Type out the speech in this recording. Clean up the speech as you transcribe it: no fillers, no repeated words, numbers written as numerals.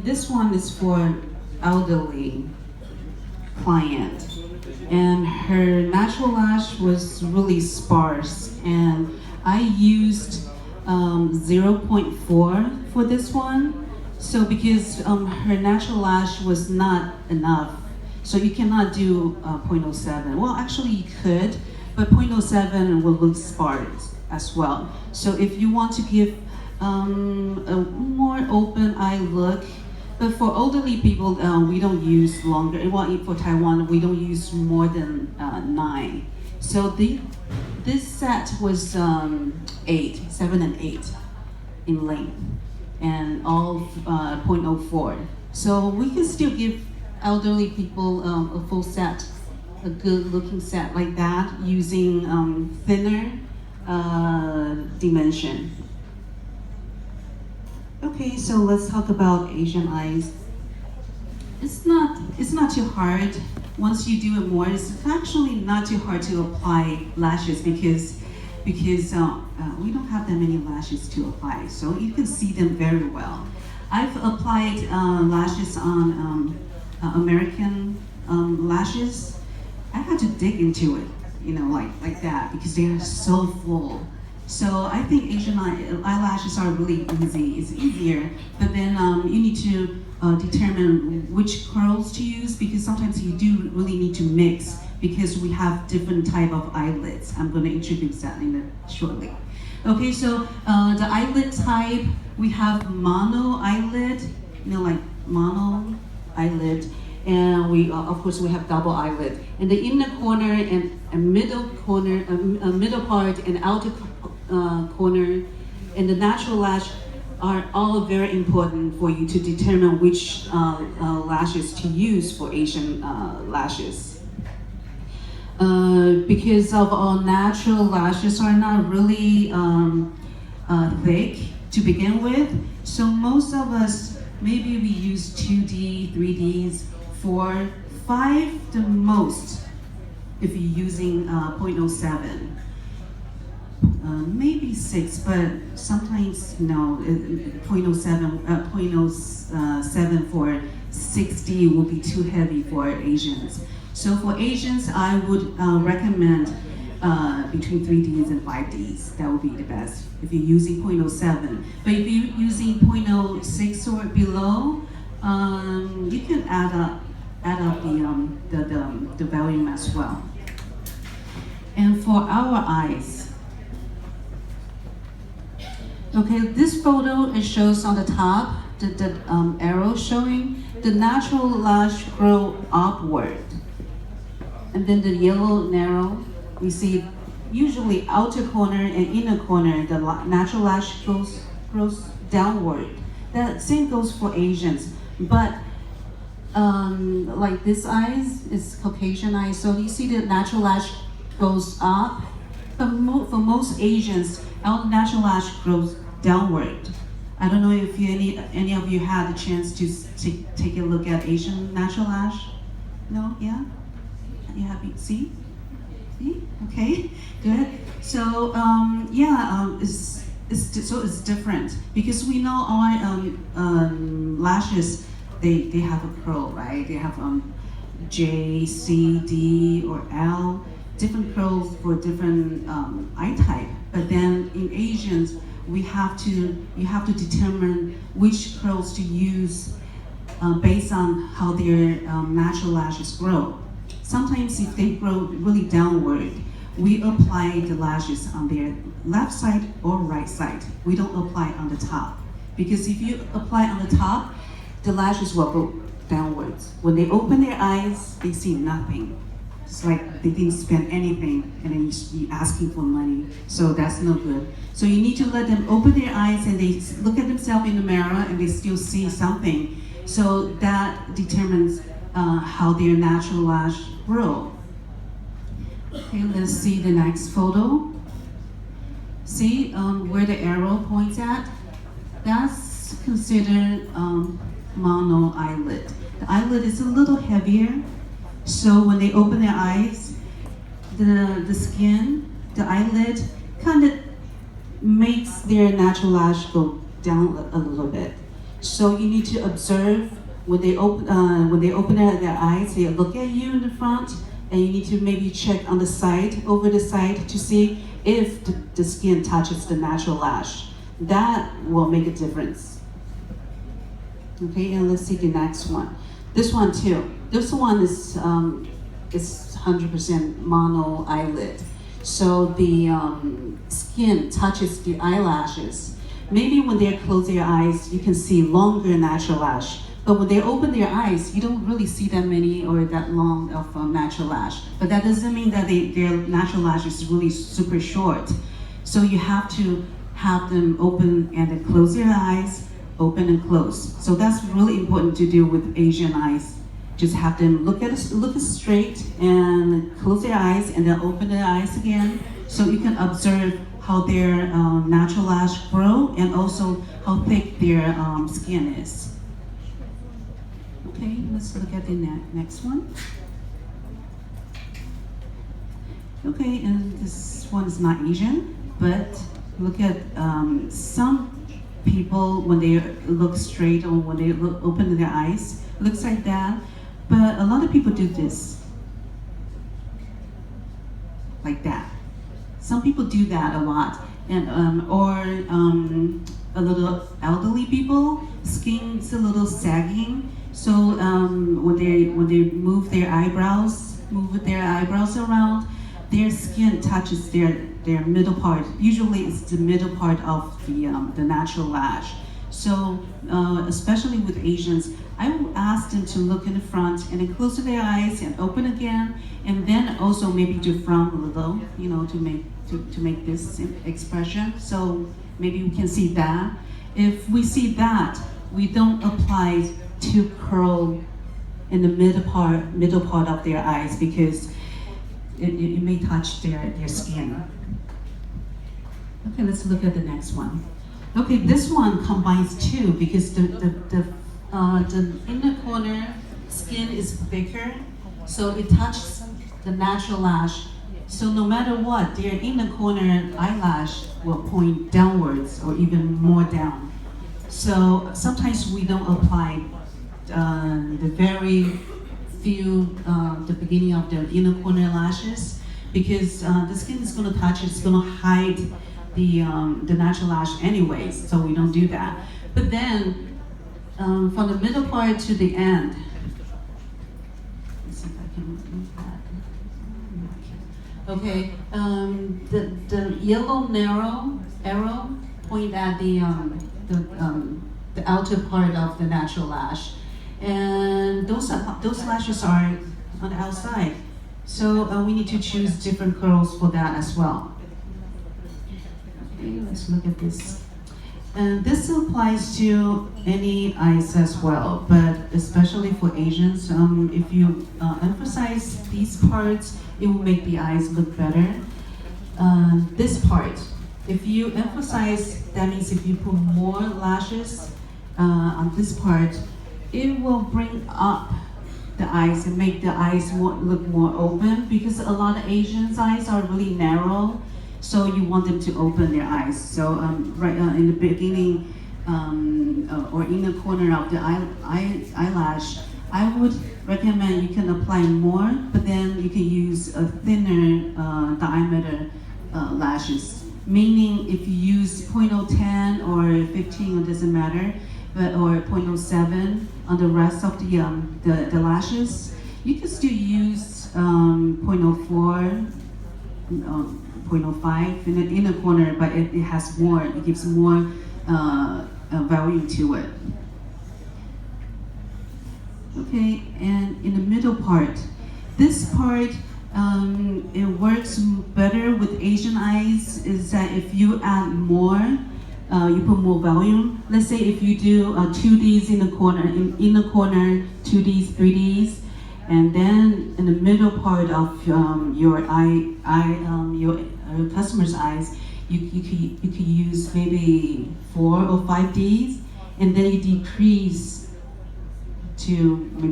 this one is for elderly client, and her natural lash was really sparse, and I used 0.4 for this one. So because her natural lash was not enough, so you cannot do 0.07. Well, actually you could, but 0.07 will look sparse as well. So if you want to give a more open eye look, but for elderly people, we don't use longer. Well, for Taiwan, we don't use more than 9. So this set was 7 and 8 in length, and all 0.04. So we can still give elderly people a full set, a good looking set like that, using thinner dimension. Okay, so let's talk about Asian eyes. It's not too hard. Once you do it more, it's actually not too hard to apply lashes because we don't have that many lashes to apply, so you can see them very well. I've applied lashes on American lashes. I had to dig into it, like that, because they are so full. So I think Asian eyelashes are really easy. It's easier, but then you need to determine which curls to use, because sometimes you do really need to mix, because we have different type of eyelids. I'm going to introduce that shortly. Okay, so the eyelid type, we have mono eyelid, like mono eyelid, and we of course we have double eyelid. And the inner corner and middle corner, middle part and outer corner, and the natural lash are all very important for you to determine which lashes to use for Asian lashes. Because of our natural lashes are not really thick to begin with, so most of us, maybe we use 2D, 3Ds, 4, 5 the most if you're using 0.07. Maybe 6, but sometimes no, 0.07 for 60 will be too heavy for Asians. So for Asians, I would recommend between 3Ds and 5Ds. That would be the best if you're using 0.07. But if you're using 0.06 or below, you can add up the volume as well. And for our eyes, okay, this photo, it shows on the top the arrow showing the natural lash grow upward. And then the yellow narrow, we see usually outer corner and inner corner, the natural lash grows downward. That same goes for Asians, but like this eyes is Caucasian eyes, so you see the natural lash goes up. But for most Asians, our natural lash grows downward. I don't know if any of you had the chance to take a look at Asian natural lash. No, yeah. You happy? See? Okay, good. So it's different because we know our lashes, they have a curl, right? They have J, C, D, or L, different curls for different eye type. But then in Asians, you have to determine which curls to use based on how their natural lashes grow. Sometimes if they grow really downward, we apply the lashes on their left side or right side. We don't apply on the top. Because if you apply on the top, the lashes will go downwards. When they open their eyes, they see nothing. It's like they didn't spend anything and then you're asking for money. So that's no good. So you need to let them open their eyes and they look at themselves in the mirror and they still see something. So that determines how their natural lash grow. Okay, let's see the next photo. See where the arrow points at? That's considered mono eyelid. The eyelid is a little heavier, so when they open their eyes, the skin, the eyelid, kind of makes their natural lash go down a little bit. So you need to observe when they open their eyes, they look at you in the front, and you need to maybe check on the side, over the side, to see if the skin touches the natural lash. That will make a difference. Okay, and let's see the next one. This one too. This one is 100% mono eyelid. So the skin touches the eyelashes. Maybe when they close their eyes, you can see longer natural lash. But when they open their eyes, you don't really see that many or that long of natural lash. But that doesn't mean that their natural lash is really super short. So you have to have them open and then close their eyes, open and close. So that's really important to do with Asian eyes. Just have them look straight and close their eyes and then open their eyes again. So you can observe how their natural lash grow and also how thick their skin is. Okay, let's look at the next one. Okay, and this one is not Asian, but look at some people when they look straight or when they open their eyes, looks like that. But a lot of people do this, like that. Some people do that a lot, and a little elderly people, skin's a little sagging. So when they move their eyebrows around, their skin touches their middle part. Usually it's the middle part of the natural lash. So especially with Asians, I will ask them to look in the front and then close their eyes and open again, and then also maybe to frown a little, you know, to make this expression. So maybe we can see that. If we see that, we don't apply to curl in the middle part of their eyes because it may touch their skin. Okay, let's look at the next one. Okay, this one combines two because the inner corner skin is thicker, so it touches the natural lash. So no matter what, their inner corner eyelash will point downwards or even more down. So sometimes we don't apply the very few, the beginning of the inner corner lashes because the skin is going to touch, it's going to hide the natural lash anyways, so we don't do that. But then from the middle part to the end, let's see if I can move that. Okay, the yellow narrow arrow point at the outer part of the natural lash, and those lashes are on the outside. So we need to choose different curls for that as well. Okay, let's look at this. And this applies to any eyes as well, but especially for Asians, if you emphasize these parts, it will make the eyes look better. This part, if you emphasize, that means if you put more lashes on this part, it will bring up the eyes and make the eyes look more open because a lot of Asians' eyes are really narrow. So you want them to open their eyes. So right in the beginning or in the corner of the eyelash, I would recommend you can apply more, but then you can use a thinner diameter lashes. Meaning if you use 0.010 or 15, it doesn't matter, but or 0.07 on the rest of the lashes, you can still use 0.04. 0.05 in the inner corner, but it has more, it gives more value to it. Okay, and in the middle part, this part, it works better with Asian eyes is that if you add more, you put more volume. Let's say if you do 2Ds in the corner, 2Ds, 3Ds, and then in the middle part of your customer's eyes, you could use maybe 4 or 5 Ds, and then you decrease to maybe